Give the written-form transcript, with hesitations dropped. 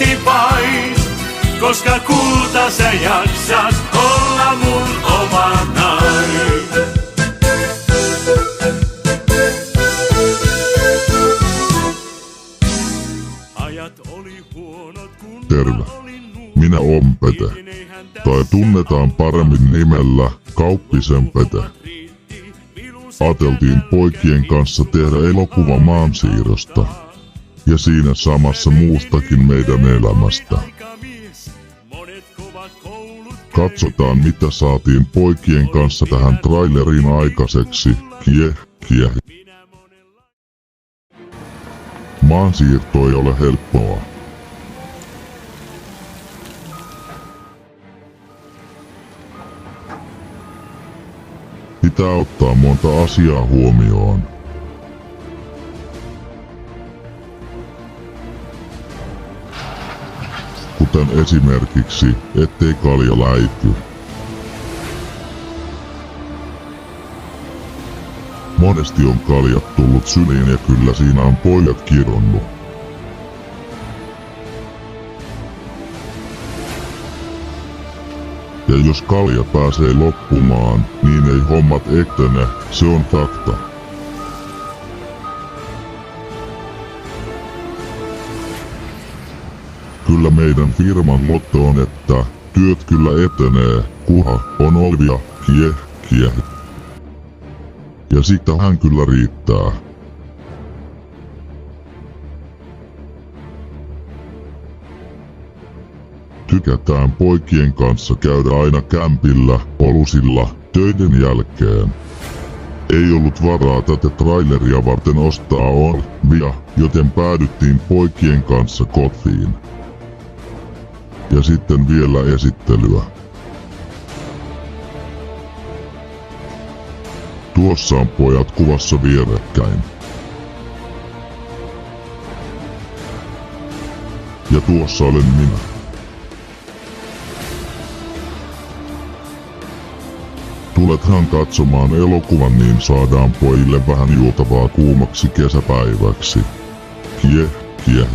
hetkeksi vain, koska kulta sä jaksat olla mun omanai. Ajat oli huonot, kun Terve. Minä oon Pete. Tai tunnetaan paremmin nimellä Kauppisen Pete. Ajateltiin poikien kanssa tehdä elokuva maansiirrosta. Ja siinä samassa muustakin meidän elämästä. Katsotaan mitä saatiin poikien kanssa tähän traileriin aikaiseksi. Kieh. Maansiirto ei ole helppoa. Pitää ottaa monta asiaa huomioon. Kuten esimerkiksi, ettei kalja läity. Monesti on kaljat tullut syliin ja kyllä siinä on pojat kironnut. Ja jos kalja pääsee loppumaan, niin ei hommat etene, se on fakta. Kyllä meidän firman motto on, että työt kyllä etenee, kuha on olvia, kieh. Ja sitähän kyllä riittää. Tykätään poikien kanssa käydä aina kämpillä, olusilla, töiden jälkeen. Ei ollut varaa tätä traileria varten ostaa olvia, joten päädyttiin poikien kanssa kotiin. Ja sitten vielä esittelyä. Tuossa on pojat kuvassa vierekkäin. Ja tuossa olen minä. Tulethan katsomaan elokuvan, niin saadaan pojille vähän juotavaa kuumaksi kesäpäiväksi. Kieh.